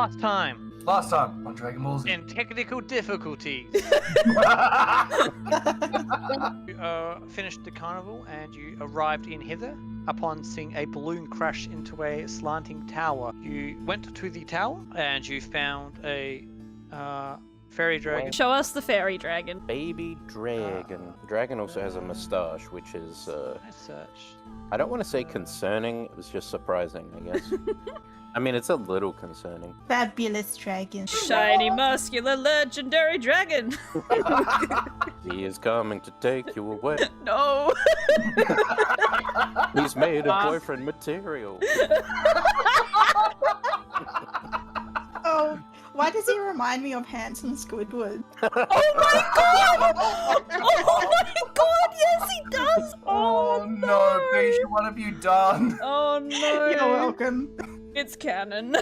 Last time Last time on Dragon Ball Z. in technical difficulties. You finished the carnival and you arrived in Hither. Upon seeing a balloon crash into a slanting tower, you went to the tower and you found a fairy dragon. Show us the fairy dragon. Baby dragon. The dragon also has a moustache, which is, Search. I don't want to say concerning, it was just surprising, I guess. I mean, it's a little concerning. Fabulous dragon. Shiny, muscular, legendary dragon. He is coming to take you away. No. He's made of boyfriend material. Oh, why does he remind me of handsome Squidward? Oh my god! Oh my god, yes he does! Oh no, Bisha, what have you done? Oh no. You're welcome. It's canon.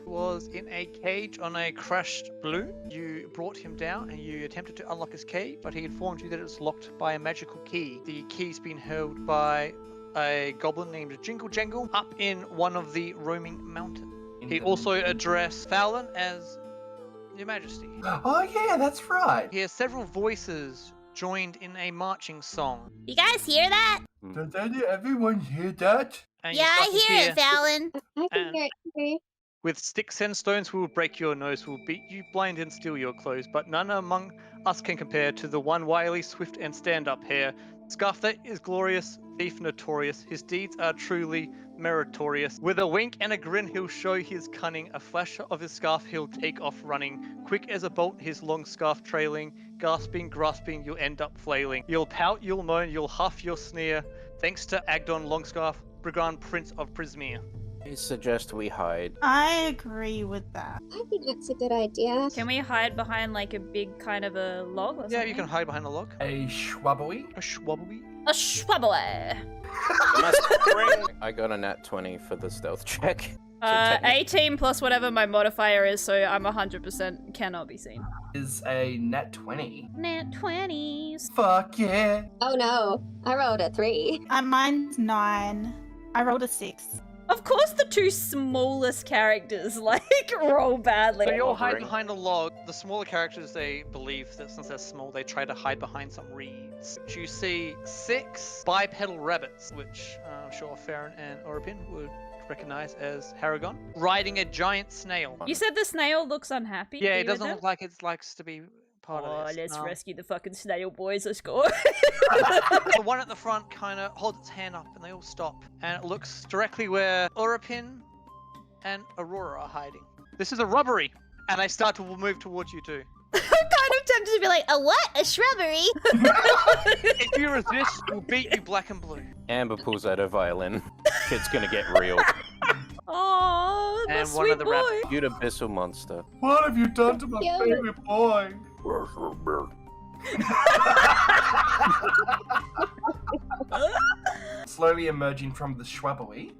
Was in a cage on a crashed balloon. You brought him down and you attempted to unlock his cage, but he informed you that it's locked by a magical key. The key's been held by a goblin named Jingle Jangle up in one of the roaming mountains. He also addressed Fallon as Your Majesty. Oh yeah, that's right. He has several voices joined in a marching song. You guys hear that? Does everyone hear that? And you Yeah, start I to hear it, Fallon. I can And- hear it. With sticks and stones we will break your nose, we will beat you blind and steal your clothes, but none among us can compare to the one wily, swift, and stand-up hair. Scarf that is glorious, thief notorious, his deeds are truly meritorious. With a wink and a grin he'll show his cunning, a flash of his scarf he'll take off running. Quick as a bolt his long scarf trailing, gasping, grasping, you'll end up flailing. You'll pout, you'll moan, you'll huff, you'll sneer, thanks to Agdon Longscarf, Brigand Prince of Prismere. I suggest we hide. I agree with that. I think that's a good idea. Can we hide behind like a big kind of a log or something? Yeah, you can hide behind a log. A schwabbery? A schwobbly. A schwabble. I got a nat 20 for the stealth check. 18 plus whatever my modifier is, so I'm 100% cannot be seen. Is a nat 20. Nat 20s. Fuck yeah. Oh no, I rolled a 3. Mine's 9. I rolled a 6. Of course the two smallest characters, like, roll badly. So you all hide Hovering. behind a log. The smaller characters, they believe that since they're small, they try to hide behind some reeds. You see 6 bipedal rabbits, which I'm sure Farron and Orapin would recognize as Haragon, riding a giant snail. You said the snail looks unhappy? Yeah, Are it you with doesn't them? look like it likes to be part Oh, of this. let's rescue the fucking snail, boys. Let's go. The one at the front kind of holds its hand up and they all stop. And it looks directly where Orapin and Aurora are hiding. This is a robbery! And they start to move towards you too. I'm kind of tempted to be like, a what? A shrubbery? If you resist, we'll beat you black and blue. Amber pulls out her violin. Shit's gonna get real. Oh, my And one sweet of the boy. rabbits. Cute abyssal monster. What have you done to my Yeah. favorite boy? Slowly emerging from the shrubbery.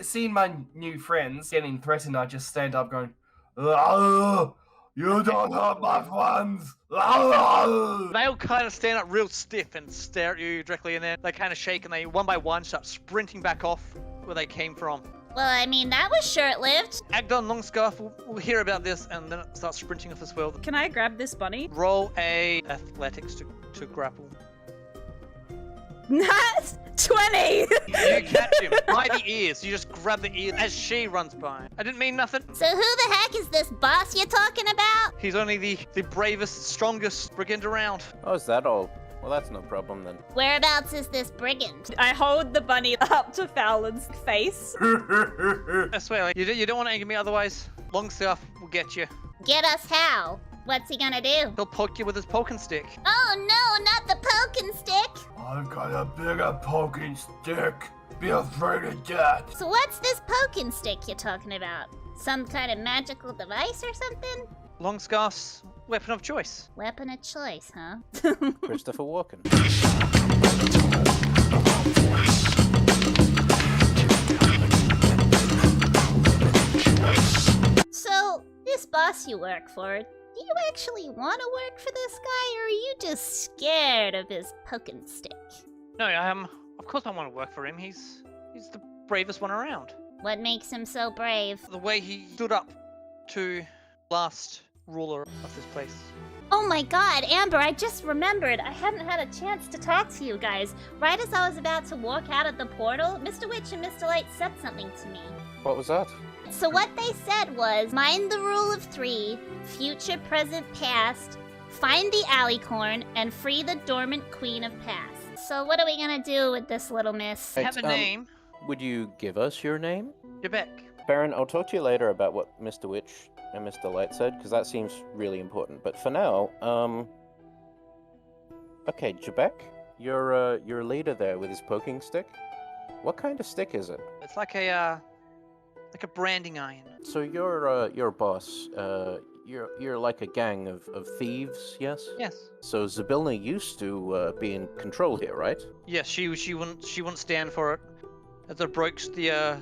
Seeing my new friends getting threatened, I just stand up going, "Oh, you don't hurt my friends! Oh." They all kind of stand up real stiff and stare at you directly, and then they kind of shake and they one by one start sprinting back off where they came from. Well, I mean, that was short-lived. Agdon Longscarf will hear about this and then it starts sprinting off as well. Can I grab this bunny? Roll a athletics to grapple. That's 20! You catch him by the ears. You just grab the ears as she runs by. I didn't mean nothing. So who the heck is this boss you're talking about? He's only the bravest, strongest brigand around. Oh, is that all? Well, that's no problem then. Whereabouts is this brigand? I hold the bunny up to Fallon's face. I swear, like, you don't want to anger me otherwise. Longscarf will get you. Get us how? What's he gonna do? He'll poke you with his poking stick. Oh no, not the poking stick! I've got a bigger poking stick. Be afraid of that. So what's this poking stick you're talking about? Some kind of magical device or something? Longscarf's weapon of choice. Weapon of choice, huh? Christopher Walken. So, this boss you work for, do you actually want to work for this guy, or are you just scared of his poking stick? No, of course I want to work for him. He's the bravest one around. What makes him so brave? The way he stood up to last ruler of this place. Oh my god, Amber, I just remembered. I hadn't had a chance to talk to you guys. Right as I was about to walk out of the portal, Mr. Witch and Mr. Light said something to me. What was that? So what they said was, mind the rule of 3, future, present, past, find the alicorn, and free the dormant queen of past. So what are we gonna do with this little miss? Hey, Have a name. Would you give us your name? Jebek. Baron, I'll talk to you later about what Mr. Witch and Mr. Light said, because that seems really important. But for now, okay, Jebek, you're a leader there with his poking stick. What kind of stick is it? It's like a branding iron. So you're a boss. You're like a gang of thieves, yes? Yes. So Zybilna used to be in control here, right? Yes, she wouldn't stand for it. As it broke the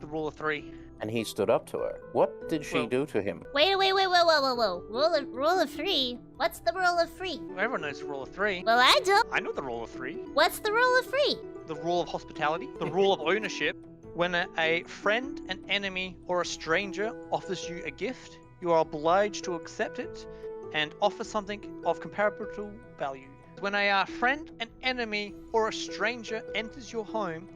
rule of 3. And he stood up to her. What did she Well- do to him? Wait, whoa. Rule of 3? What's the rule of 3? Everyone knows the rule of 3. Well, I don't. I know the rule of 3. What's the rule of 3? The rule of hospitality. The rule of ownership. When a friend, an enemy, or a stranger offers you a gift, you are obliged to accept it and offer something of comparable value. When a friend, an enemy, or a stranger enters your home,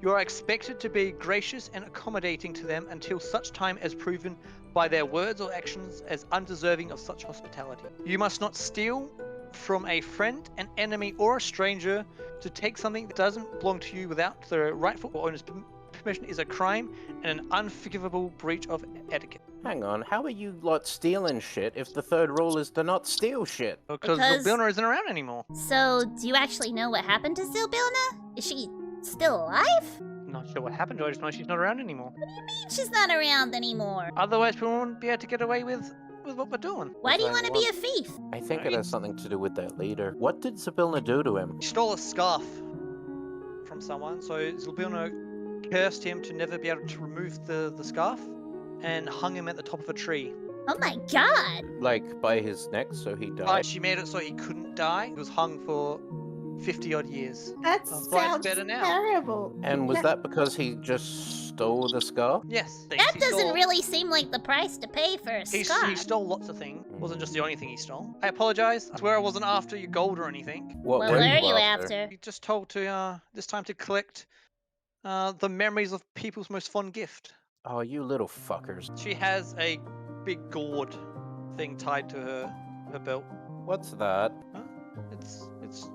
you are expected to be gracious and accommodating to them until such time as proven by their words or actions as undeserving of such hospitality. You must not steal from a friend, an enemy, or a stranger. To take something that doesn't belong to you without the rightful owner's permission is a crime and an unforgivable breach of etiquette. Hang on, how are you lot stealing shit if the third rule is to not steal shit? Because Because- Zybilna isn't around anymore. So, do you actually know what happened to Zybilna? Is she still alive? Not sure what happened to her, I just know she's not around anymore. She's not around anymore. Otherwise, we wouldn't be able to get away with what we're doing. Why do you Because want I to be a thief? I think it has something to do with their leader. What did Zybilna do to him? She stole a scarf from someone, so Zybilna cursed him to never be able to remove the scarf and hung him at the top of a tree. Oh my god! Like, by his neck, so he But died? she made it so he couldn't die. He was hung for 50 odd years. That Brian's sounds better now. terrible. And was that because he just stole the scarf? Yes. That he doesn't stole- really seem like the price to pay for a He scarf. stole lots of things. Wasn't just the only thing he stole. I apologize. I swear I wasn't after your gold or anything. What Well, were where are you after? He just told to this time to collect the memories of people's most fond gift. Oh, you little fuckers. She has a big gourd thing tied to her belt. What's that?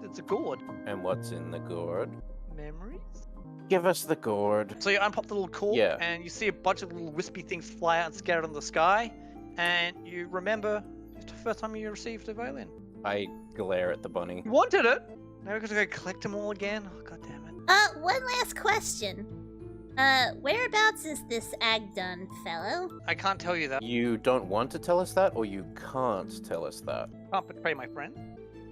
It's a gourd. And what's in the gourd? Memories? Give us the gourd. So you unpop the little cork Yeah. and you see a bunch of little wispy things fly out and scattered in the sky, and you remember it's the first time you received a violin. I glare at the bunny. You wanted it. Now we're gonna go collect them all again. Oh, god damn it. One last question. Whereabouts is this ag done, fellow? I can't tell you that. You don't want to tell us that, or you can't tell us that? Can't betray my friend.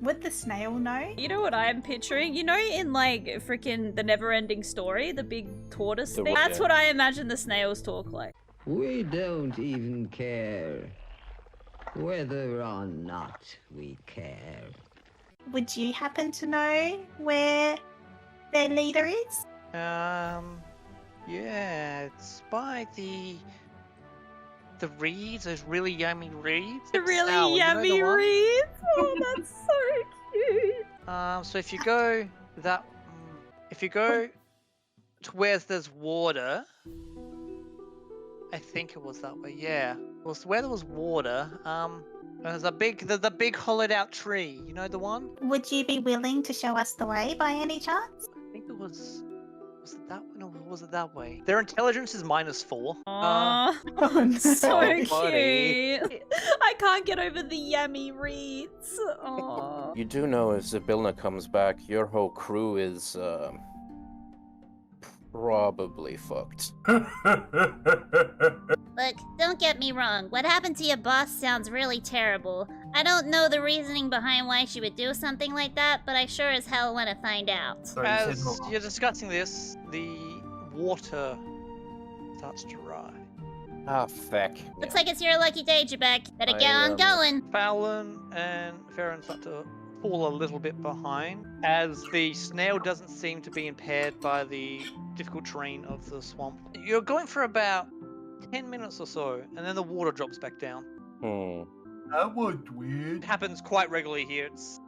Would the snail know? You know what I'm picturing? You know, in like freaking the Never-Ending Story, the big tortoise The thing. one- That's what I imagine the snails talk like. We don't even care whether or not we care. Would you happen to know where their leader is? Yeah, it's by the reeds, those really yummy reeds. The It's really sour, you know the yummy one? reeds. Oh, that's so cute. So if you go to where there's water, I think it was that way. Yeah, it was where there was water. There's a big hollowed out tree. You know the one? Would you be willing to show us the way by any chance? I think it was. Was it that one or was it that way? Their intelligence is -4. Aw, Oh no. so Oh, buddy. cute. I can't get over the yummy reeds. Aw. You do know if Zybilna comes back, your whole crew is, probably fucked. Look, don't get me wrong. What happened to your boss sounds really terrible. I don't know the reasoning behind why she would do something like that, but I sure as hell want to find out. So you said As what? you're discussing this, the water starts to rise. Ah, feck. Looks like it's your lucky day, Jabek. Better get on going. Fallon and Farron start to fall a little bit behind, as the snail doesn't seem to be impaired by the difficult terrain of the swamp. You're going for about 10 minutes or so, and then the water drops back down. That was weird. It happens quite regularly here. It's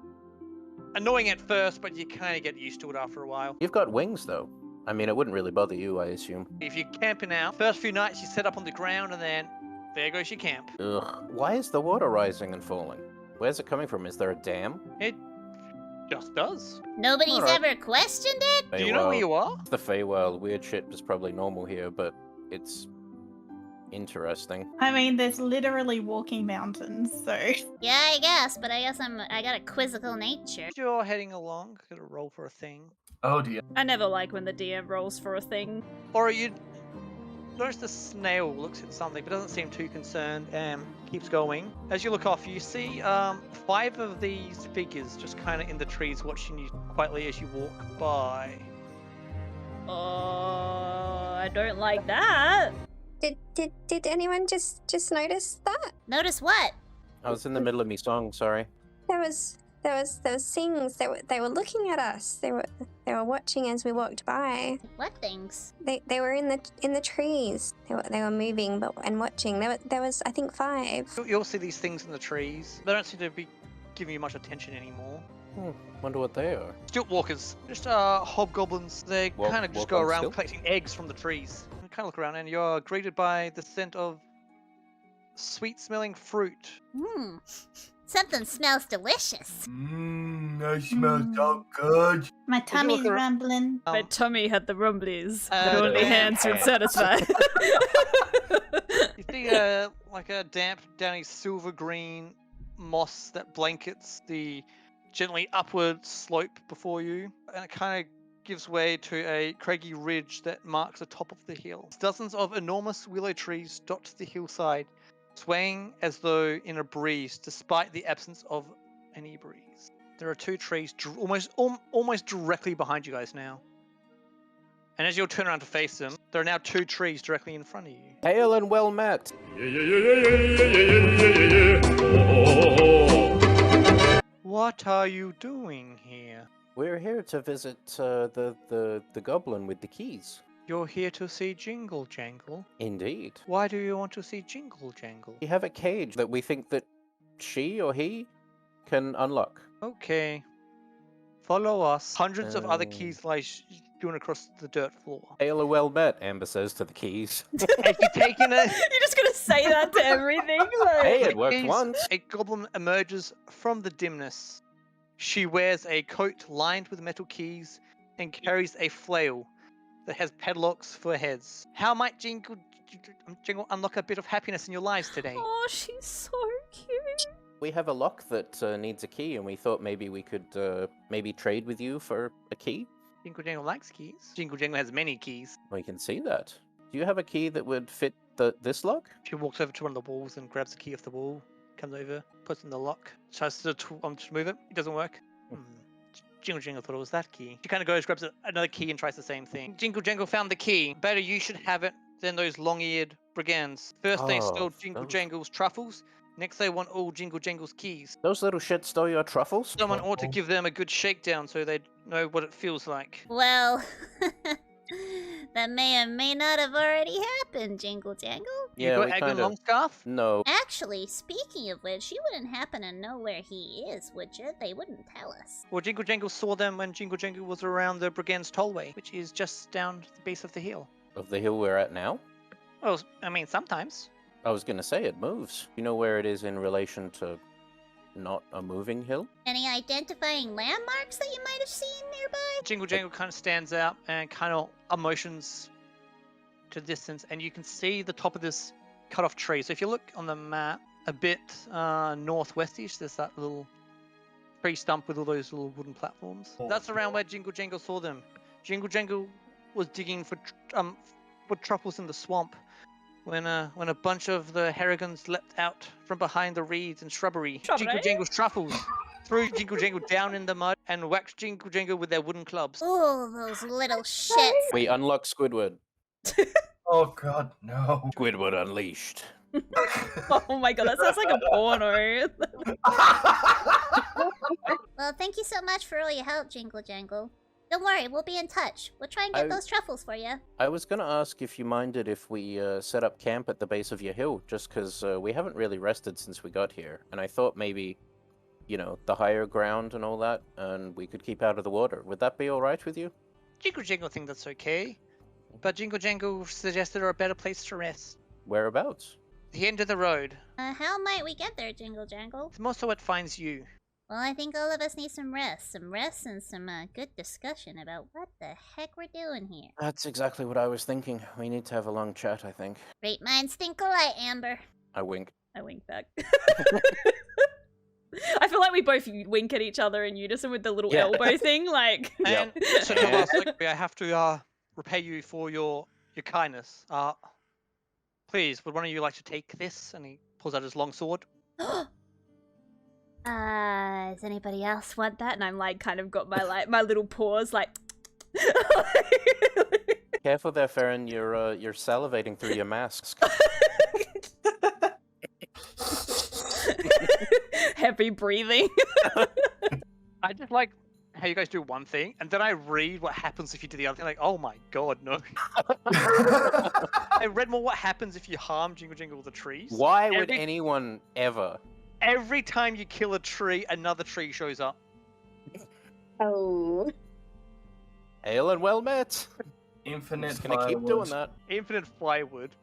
annoying at first, but you kind of get used to it after a while. You've got wings, though. I mean, it wouldn't really bother you, I assume. If you're camping out, first few nights you set up on the ground, and then there goes your camp. Ugh. Why is the water rising and falling? Where's it coming from? Is there a dam? It just does. Nobody's Alright. ever questioned it? Do you know where you are? It's the Feywild. Weird shit is probably normal here, but it's interesting. I mean, there's literally walking mountains, so. Yeah, I guess, but I guess I got a quizzical nature. As you're heading along, gotta roll for a thing. Oh dear. I never like when the DM rolls for a thing. Or you notice the snail looks at something but doesn't seem too concerned and keeps going. As you look off, you see 5 of these figures just kind of in the trees watching you quietly as you walk by. Oh, I don't like that. Did anyone just notice that? Notice what? I was in the middle of me song, sorry. There was things. They were looking at us. They were watching as we walked by. What things? They were in the trees. They were moving and watching. There was I think 5. You'll see these things in the trees. They don't seem to be giving you much attention anymore. Wonder what they are. Stilt walkers, just hobgoblins. They kind of just walk go on around stilt? collecting eggs from the trees. You kind of look around and you're greeted by the scent of sweet-smelling fruit. Something smells delicious. That smells so good. My look tummy's around- rumbling. My tummy had the rumblies that only damn. hands would satisfy. You see like a damp, downy silver green moss that blankets the gently upward slope before you, and it kind of gives way to a craggy ridge that marks the top of the hill. Dozens of enormous willow trees dot the hillside, swaying as though in a breeze, despite the absence of any breeze. There are 2 trees almost directly behind you guys now. And as you'll turn around to face them, there are now 2 trees directly in front of you. Hail and well met. What are you doing here? We're here to visit the goblin with the keys. You're here to see Jingle Jangle. Indeed. Why do you want to see Jingle Jangle? We have a cage that we think that she or he can unlock. Okay. Follow us. Hundreds of other Oh. keys lie strewn across the dirt floor. Hail and well met, Amber says to the keys. As you taking it, You're just gonna say that to everything? Like... Hey, the it worked keys, once. a goblin emerges from the dimness. She wears a coat lined with metal keys and carries a flail that has padlocks for heads. How might Jingle unlock a bit of happiness in your lives today? Oh, she's so cute. We have a lock that needs a key, and we thought maybe we could maybe trade with you for a key. Jingle Jangle likes keys. Jingle Jangle has many keys. We can see that. Do you have a key that would fit this lock? She walks over to one of the walls and grabs the key off the wall, comes over, puts it in the lock, tries to move it. It doesn't work. Jingle Jangle thought it was that key. She kind of goes, grabs another key, and tries the same thing. Jingle Jangle found the key. Better you should have it than those long-eared brigands. First they Oh, stole Jingle those- Jangle's truffles. Next they want all Jingle Jangle's keys. Those little shits stole your truffles? Someone ought to give them a good shakedown so they know what it feels like. Well, that may or may not have already happened, Jingle Jangle. Yeah, you we got Agron kinda... Longscarf? No. Actually, speaking of which, you wouldn't happen to know where he is, would you? They wouldn't tell us. Well, Jingle Jangle saw them when Jingle Jangle was around the Brigand's Tollway, which is just down the base of the hill. Of the hill we're at now? Well, I mean, sometimes. I was gonna say it moves. You know where it is in relation to not a moving hill? Any identifying landmarks that you might have seen nearby? Jingle Jangle kind of stands out and kind of motions to the distance, and you can see the top of this cut-off tree. So if you look on the map a bit northwestish, there's that little tree stump with all those little wooden platforms. That's around where Jingle Jangle saw them. Jingle Jangle was digging for truffles in the swamp when a bunch of the Harrigans leapt out from behind the reeds and shrubbery. Jingle Jangle's truffles threw Jingle Jangle down in the mud and whacked Jingle Jangle with their wooden clubs. Ooh, those little shits. We unlock Squidward. Oh god, no. Squidward Unleashed. Oh my god, that sounds like a porno. Well, thank you so much for all your help, Jingle Jangle. Don't worry, we'll be in touch. We'll try and get those truffles for you. I was gonna ask if you minded if we set up camp at the base of your hill, just because we haven't really rested since we got here, and I thought maybe, you know, the higher ground and all that, and we could keep out of the water. Would that be all right with you? Jingle Jangle think that's okay, but Jingle Jangle suggested a better place to rest. Whereabouts? The end of the road. How might we get there, Jingle Jangle? It's more so what finds you. Well, I think all of us need some rest and some good discussion about what the heck we're doing here. That's exactly what I was thinking. We need to have a long chat, I think. Great minds think alike, Amber. I wink. I wink back. I feel like we both wink at each other in unison with the little elbow thing, like. And so Thomas, I have to repay you for your kindness. Please, would one of you like to take this? And he pulls out his long sword. Does anybody else want that? And I'm like, kind of got my my little paws, like. Careful there, Farron. You're salivating through your masks. Heavy breathing. I just like how you guys do one thing, and then I read what happens if you do the other thing. Like, oh my god, no. I read more what happens if you harm Jingle Jingle the trees. Why would anyone ever? Every time you kill a tree, another tree shows up. Oh. Hail and well met. Infinite Just gonna keep doing that. Infinite firewood.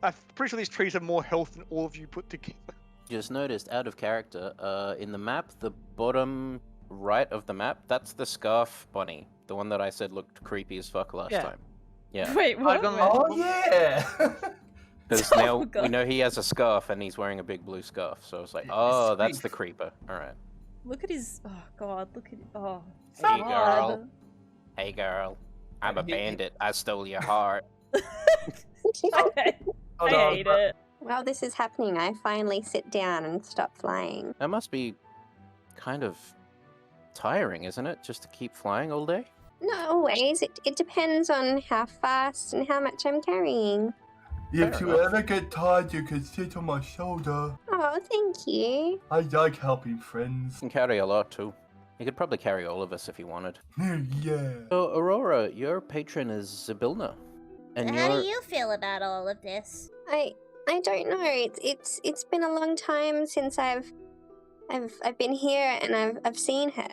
I'm pretty sure these trees have more health than all of you put together. Just noticed, out of character, in the map, the bottom right of the map, that's the scarf bunny. The one that I said looked creepy as fuck last time. Yeah. Wait, what? Oh yeah. Because now we know he has a scarf and he's wearing a big blue scarf. So it's like, oh, that's the creeper. Alright. Look at his. Oh god, look at. Oh. Hey, God. girl. Hey, girl. I'm a bandit. I stole your heart. I hate it. While this is happening, I finally sit down and stop flying. That must be kind of tiring, isn't it? Just to keep flying all day? Not always. It depends on how fast and how much I'm carrying. If you ever get tired, you can sit on my shoulder. Oh, thank you. I like helping friends. You can carry a lot too. You could probably carry all of us if you wanted. Yeah. So, Aurora, your patron is Zybilna. And How do you feel about all of this? I don't know. It's been a long time since I've been here and I've seen her.